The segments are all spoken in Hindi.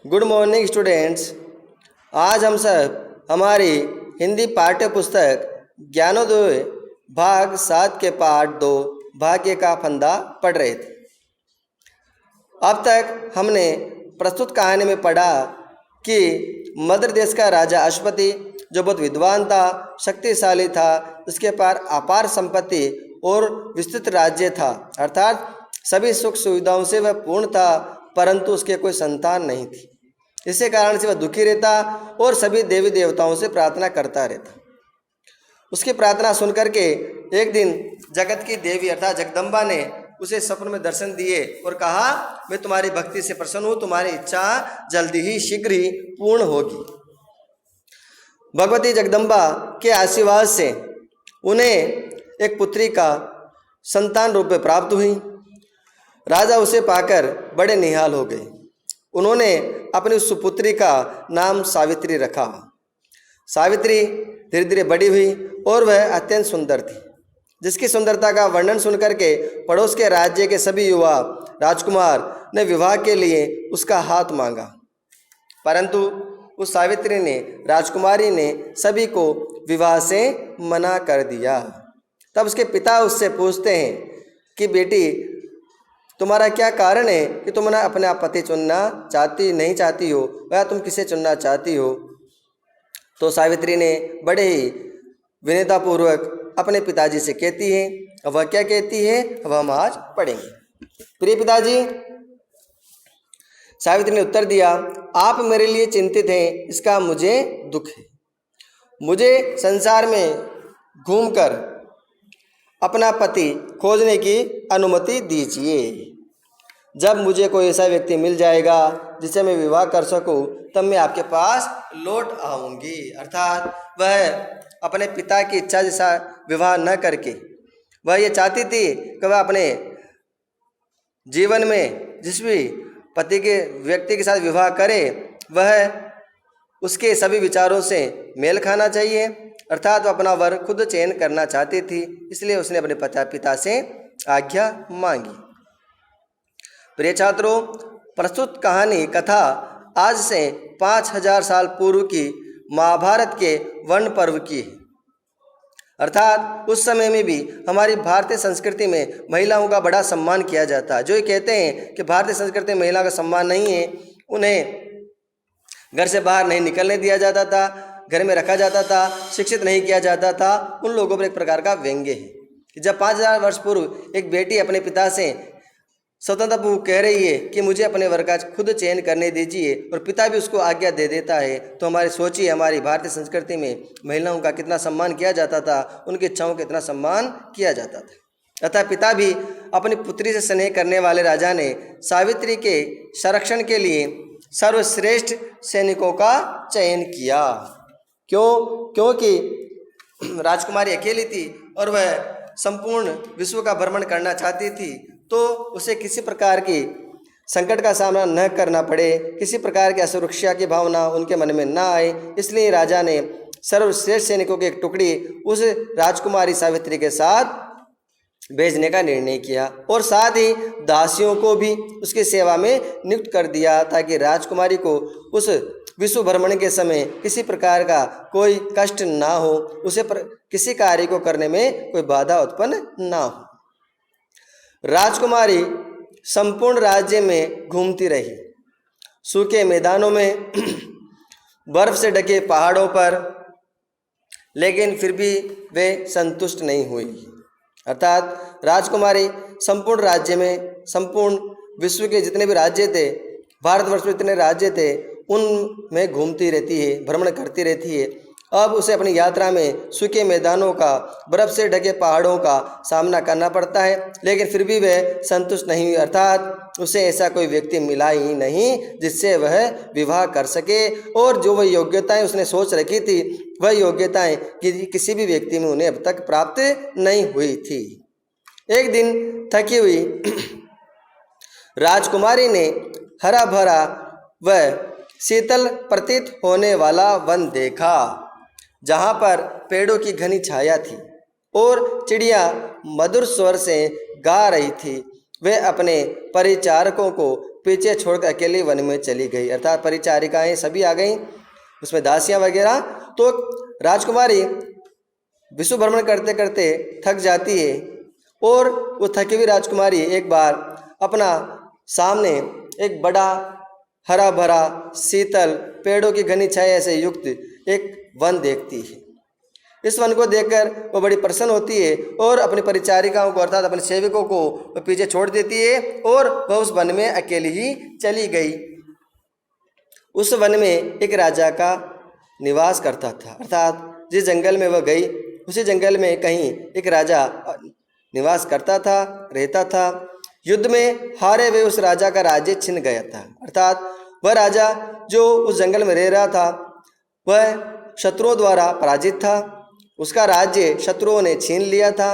Good morning students. आज हम सब हमारी हिंदी पाठ्य पुस्तक ज्ञानोदय भाग 7 के पाठ 2 भाग्य का फंदा पढ़ रहे थे। अब तक हमने प्रस्तुत कहानी में पढ़ा कि मद्र देश का राजा अश्वति जो बहुत विद्वान था, शक्तिशाली था, उसके पास अपार संपत्ति और विस्तृत राज्य था, अर्थात सभी सुख सुविधाओं से वह पूर्ण था, परंतु उसके कोई संतान नहीं थी। इसी कारण से वह दुखी रहता और सभी देवी देवताओं से प्रार्थना करता रहता। उसकी प्रार्थना सुनकर के एक दिन जगत की देवी अर्थात जगदम्बा ने उसे स्वप्न में दर्शन दिए और कहा, मैं तुम्हारी भक्ति से प्रसन्न हूँ, तुम्हारी इच्छा जल्दी ही शीघ्र ही पूर्ण होगी। भगवती जगदम्बा के आशीर्वाद से उन्हें एक पुत्री का संतान रूप में प्राप्त हुई। राजा उसे पाकर बड़े निहाल हो गए। उन्होंने अपनी उस सुपुत्री का नाम सावित्री रखा। सावित्री धीरे धीरे बड़ी हुई और वह अत्यंत सुंदर थी, जिसकी सुंदरता का वर्णन सुनकर के पड़ोस के राज्य के सभी युवा राजकुमार ने विवाह के लिए उसका हाथ मांगा, परंतु उस सावित्री ने राजकुमारी ने सभी को विवाह से मना कर दिया। तब उसके पिता उससे पूछते हैं कि बेटी, तुम्हारा क्या कारण है कि तुम ना अपने आप पति चुनना नहीं चाहती हो, वह तुम किसे चुनना चाहती हो? तो सावित्री ने बड़े ही विनम्रतापूर्वक अपने पिताजी से कहती है। अब वह क्या कहती है वह हम आज पढ़ेंगे। प्रिय पिताजी, सावित्री ने उत्तर दिया, आप मेरे लिए चिंतित हैं, इसका मुझे दुख है। मुझे संसार में घूमकर अपना पति खोजने की अनुमति दीजिए। जब मुझे कोई ऐसा व्यक्ति मिल जाएगा जिसे मैं विवाह कर सकूं, तब मैं आपके पास लौट आऊंगी। अर्थात वह अपने पिता की इच्छा जैसा विवाह न करके वह ये चाहती थी कि वह अपने जीवन में जिस भी पति के व्यक्ति के साथ विवाह करे वह उसके सभी विचारों से मेल खाना चाहिए, अर्थात वह अपना वर खुद चयन करना चाहती थी। इसलिए उसने अपने पिता से आज्ञा मांगी। प्रिय छात्रों, प्रस्तुत कहानी कथा आज से 5000 साल पूर्व की महाभारत के वर्ण पर्व की है। अर्थात उस समय में भी हमारी भारतीय संस्कृति में महिलाओं का बड़ा सम्मान किया जाता है। जो ये कहते हैं कि भारतीय संस्कृति में महिला का सम्मान नहीं है, उन्हें घर से बाहर नहीं निकलने दिया जाता था, घर में रखा जाता था, शिक्षित नहीं किया जाता था, उन लोगों पर एक प्रकार का व्यंग्य है। जब 5000 वर्ष पूर्व एक बेटी अपने पिता से स्वतंत्रता कह रही है कि मुझे अपने वर का खुद चयन करने दीजिए और पिता भी उसको आज्ञा दे देता है, तो हमारी सोचिए हमारी भारतीय संस्कृति में महिलाओं का कितना सम्मान किया जाता था, उनकी इच्छाओं का कितना सम्मान किया जाता था। अतः पिता भी अपनी पुत्री से स्नेह करने वाले राजा ने सावित्री के संरक्षण के लिए सर्वश्रेष्ठ सैनिकों का चयन किया। क्योंकि राजकुमारी अकेली थी और वह संपूर्ण विश्व का भ्रमण करना चाहती थी, तो उसे किसी प्रकार की संकट का सामना न करना पड़े, किसी प्रकार की असुरक्षा की भावना उनके मन में न आए। इसलिए राजा ने सर्वश्रेष्ठ सैनिकों की एक टुकड़ी उस राजकुमारी सावित्री के साथ भेजने का निर्णय किया और साथ ही दासियों को भी उसकी सेवा में नियुक्त कर दिया, ताकि राजकुमारी को उस विश्व भ्रमण के समय किसी प्रकार का कोई कष्ट ना हो, उसे किसी कार्य को करने में कोई बाधा उत्पन्न ना हो। राजकुमारी संपूर्ण राज्य में घूमती रही, सूखे मैदानों में, बर्फ से ढके पहाड़ों पर, लेकिन फिर भी वे संतुष्ट नहीं हुई। अर्थात राजकुमारी संपूर्ण राज्य में, संपूर्ण विश्व के जितने भी राज्य थे, भारतवर्ष में जितने राज्य थे, उनमें घूमती रहती है, भ्रमण करती रहती है। अब उसे अपनी यात्रा में सूखे मैदानों का, बर्फ से ढके पहाड़ों का सामना करना पड़ता है, लेकिन फिर भी वह संतुष्ट नहीं हुई। अर्थात उसे ऐसा कोई व्यक्ति मिला ही नहीं जिससे वह विवाह कर सके, और जो वह योग्यताएं उसने सोच रखी थी वह योग्यताएं किसी भी व्यक्ति में उन्हें अब तक प्राप्त नहीं हुई थी। एक दिन थकी हुई राजकुमारी ने हरा भरा व शीतल प्रतीत होने वाला वन देखा, जहाँ पर पेड़ों की घनी छाया थी और चिड़िया मधुर स्वर से गा रही थी। वे अपने परिचारकों को पीछे छोड़कर अकेली वन में चली गई। अर्थात परिचारिकाएं सभी आ गईं, उसमें दासियां वगैरह। तो राजकुमारी विश्व भ्रमण करते करते थक जाती है और वो थकी हुई राजकुमारी एक बार अपना सामने एक बड़ा हरा भरा शीतल पेड़ों की घनी छाया से युक्त एक वन देखती है। इस वन को देखकर वो बड़ी प्रसन्न होती है और अपनी परिचारिकाओं को अर्थात अपने सेवकों को पीछे छोड़ देती है और वह उस वन में अकेली ही चली गई। उस वन में एक राजा का निवास करता था। अर्थात जिस जंगल में वह गई उसी जंगल में कहीं एक राजा निवास करता था, रहता था। युद्ध में हारे हुए उस राजा का राज्य छिन गया था। अर्थात वह राजा जो उस जंगल में रह रहा था वह शत्रुओं द्वारा पराजित था। उसका राज्य शत्रुओं ने छीन लिया था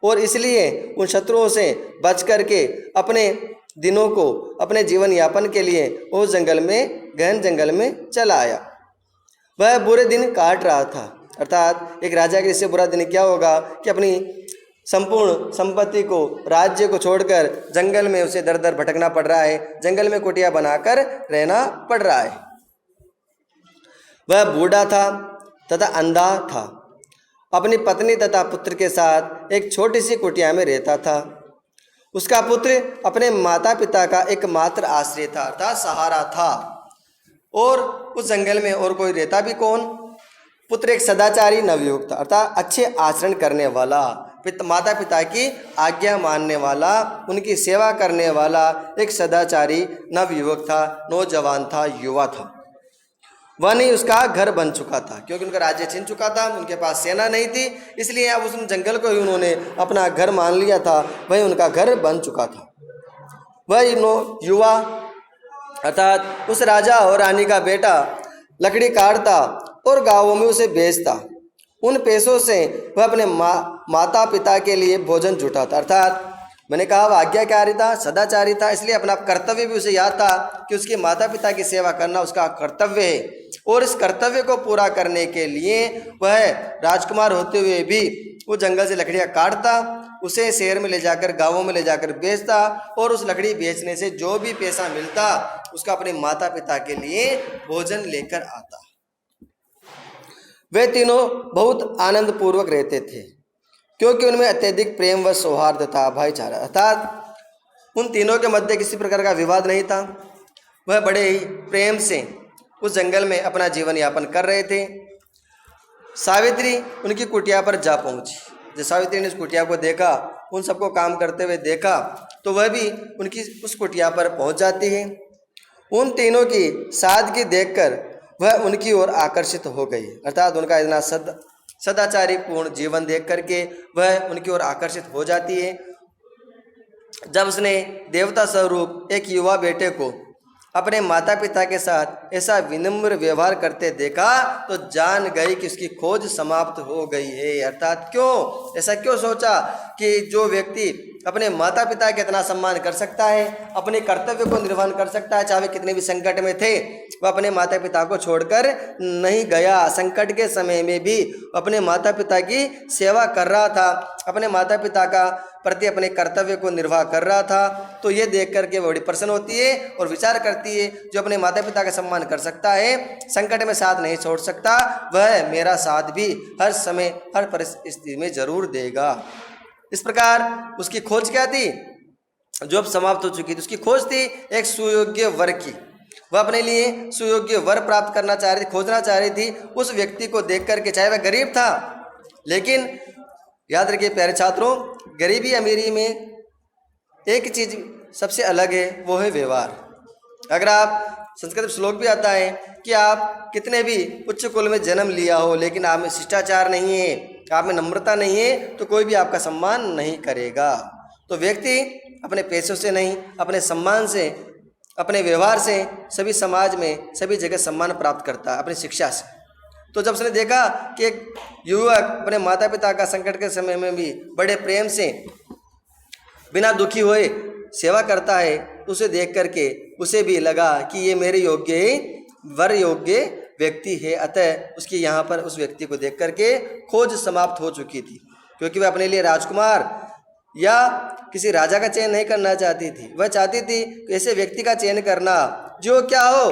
और इसलिए उन शत्रुओं से बच करके अपने दिनों को अपने जीवन यापन के लिए उस जंगल में गहन जंगल में चला आया। वह बुरे दिन काट रहा था। अर्थात एक राजा के इससे बुरा दिन क्या होगा कि अपनी संपूर्ण संपत्ति को, राज्य को छोड़कर जंगल में उसे दर दर भटकना पड़ रहा है, जंगल में कुटिया बनाकर रहना पड़ रहा है। वह बूढ़ा था तथा अंधा था। अपनी पत्नी तथा पुत्र के साथ एक छोटी सी कुटिया में रहता था। उसका पुत्र अपने माता पिता का एकमात्र आश्रय था, अर्थात सहारा था। और उस जंगल में और कोई रहता भी कौन? पुत्र एक सदाचारी नवयुवक था, अर्थात अच्छे आचरण करने वाला, माता पिता की आज्ञा मानने वाला, उनकी सेवा करने वाला एक सदाचारी नवयुवक था, नौजवान था, युवा था। वह नहीं उसका घर बन चुका था क्योंकि उनका राज्य छिन चुका था, उनके पास सेना नहीं थी, इसलिए अब उस जंगल को ही उन्होंने अपना घर मान लिया था। वही उनका घर बन चुका था। वह युवा अर्थात उस राजा और रानी का बेटा लकड़ी काटता और गांवों में उसे बेचता। उन पैसों से वह अपने माता पिता के लिए भोजन जुटाता। अर्थात मैंने कहा वह आज्ञाकारी था, सदाचारी था, इसलिए अपना कर्तव्य भी उसे याद था कि उसके माता पिता की सेवा करना उसका कर्तव्य है। और इस कर्तव्य को पूरा करने के लिए वह राजकुमार होते हुए भी वो जंगल से लकड़ियाँ काटता, उसे शहर में ले जाकर, गाँवों में ले जाकर बेचता और उस लकड़ी बेचने से जो भी पैसा मिलता उसका अपने माता पिता के लिए भोजन लेकर आता। वे तीनों बहुत आनंद पूर्वक रहते थे क्योंकि उनमें अत्यधिक प्रेम व सौहार्द था, भाईचारा। अर्थात उन तीनों के मध्य किसी प्रकार का विवाद नहीं था। वह बड़े ही प्रेम से उस जंगल में अपना जीवन यापन कर रहे थे। सावित्री उनकी कुटिया पर जा पहुंची। जब सावित्री ने उस कुटिया को देखा, उन सबको काम करते हुए देखा, तो वह भी उनकी उस कुटिया पर पहुंच जाती है। उन तीनों की सादगी देखकर वह उनकी ओर आकर्षित हो गई। अर्थात उनका इतना सदाचारी पूर्ण जीवन देख करके वह उनकी ओर आकर्षित हो जाती है। जब उसने देवता स्वरूप एक युवा बेटे को अपने माता पिता के साथ ऐसा विनम्र व्यवहार करते देखा तो जान गई कि उसकी खोज समाप्त हो गई है। अर्थात क्यों ऐसा क्यों सोचा कि जो व्यक्ति अपने माता पिता का इतना सम्मान कर सकता है, अपने कर्तव्य को निर्वहन कर सकता है, चाहे कितने भी संकट में थे, वह अपने माता पिता को छोड़कर नहीं गया। संकट के समय में भी अपने माता पिता की सेवा कर रहा था, अपने माता पिता का प्रति अपने कर्तव्य को निर्वाह कर रहा था। तो ये देख करके वह बड़ी प्रसन्न होती है और विचार करती है, जो अपने माता पिता का सम्मान कर सकता है, संकट में साथ नहीं छोड़ सकता, वह मेरा साथ भी हर समय हर परिस्थिति में जरूर देगा। इस प्रकार उसकी खोज क्या थी, जो अब समाप्त हो चुकी थी। उसकी खोज थी एक सुयोग्य वर की। वह अपने लिए सुयोग्य वर प्राप्त करना चाह रही थी, खोजना चाह रही थी उस व्यक्ति को देख करके। चाहे वह गरीब था, लेकिन याद रखिए प्यारे छात्रों, गरीबी अमीरी में एक चीज़ सबसे अलग है, वो है व्यवहार। अगर आप संस्कृत में श्लोक भी आता है कि आप कितने भी उच्च कुल में जन्म लिया हो, लेकिन आप में शिष्टाचार नहीं है, आप में नम्रता नहीं है, तो कोई भी आपका सम्मान नहीं करेगा। तो व्यक्ति अपने पैसों से नहीं, अपने सम्मान से, अपने व्यवहार से सभी समाज में सभी जगह सम्मान प्राप्त करता है, अपनी शिक्षा से। तो जब उसने देखा कि एक युवक अपने माता पिता का संकट के समय में भी बड़े प्रेम से बिना दुखी हुए सेवा करता है, तो उसे देख करके उसे भी लगा कि ये मेरे योग्य वर योग्य व्यक्ति है। अतः उसकी यहाँ पर उस व्यक्ति को देख करके खोज समाप्त हो चुकी थी, क्योंकि वह अपने लिए राजकुमार या किसी राजा का चयन नहीं करना चाहती थी। वह चाहती थी कि ऐसे व्यक्ति का चयन करना जो क्या हो,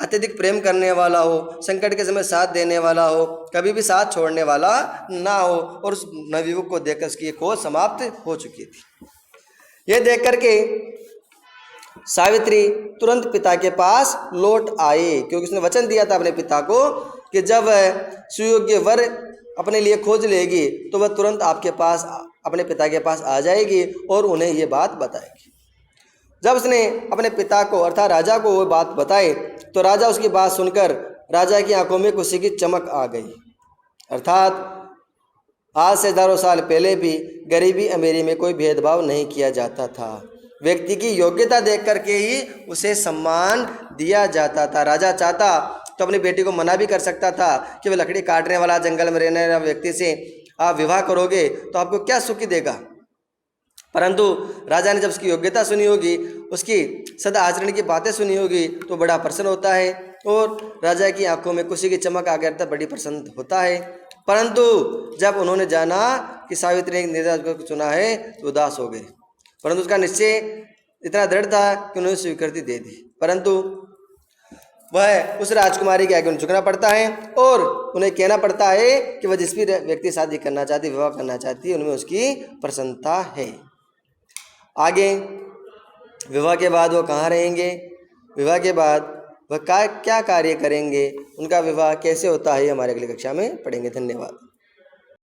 अत्यधिक प्रेम करने वाला हो, संकट के समय साथ देने वाला हो, कभी भी साथ छोड़ने वाला ना हो। और उस नवयुवक को देखकर उसकी खोज समाप्त हो चुकी थी। यह देख करके सावित्री तुरंत पिता के पास लौट आई, क्योंकि उसने वचन दिया था अपने पिता को कि जब सुयोग्य वर अपने लिए खोज लेगी तो वह तुरंत आपके पास, अपने पिता के पास आ जाएगी और उन्हें ये बात बताएगी। जब उसने अपने पिता को अर्थात राजा को वो बात बताई तो राजा उसकी बात सुनकर राजा की आंखों में खुशी की चमक आ गई। अर्थात आज से हजारों साल पहले भी गरीबी अमीरी में कोई भेदभाव नहीं किया जाता था। व्यक्ति की योग्यता देख करके ही उसे सम्मान दिया जाता था। राजा चाहता तो अपनी बेटी को मना भी कर सकता था कि वह लकड़ी काटने वाला, जंगल में रहने वाला व्यक्ति से आप विवाह करोगे तो आपको क्या सुखी देगा। परंतु राजा ने जब उसकी योग्यता सुनी होगी, उसकी सदा आचरण की बातें सुनी होगी तो बड़ा प्रसन्न होता है और राजा की आंखों में खुशी की चमक आ गया, बड़ी प्रसन्न होता है। परंतु जब उन्होंने जाना कि सावित्री ने निर्दय को चुना है तो उदास हो गए। परंतु उसका निश्चय इतना दृढ़ था कि उन्होंने स्वीकृति दे दी। परंतु वह उस राजकुमारी के आगे उन्हें झुकना पड़ता है और उन्हें कहना पड़ता है कि वह जिस भी व्यक्ति शादी करना चाहती, विवाह करना चाहती है, उनमें उसकी प्रसन्नता है। आगे विवाह के बाद वो कहाँ रहेंगे, विवाह के बाद वह क्या कार्य करेंगे, उनका विवाह कैसे होता है, हमारे अगली कक्षा में पढ़ेंगे। धन्यवाद।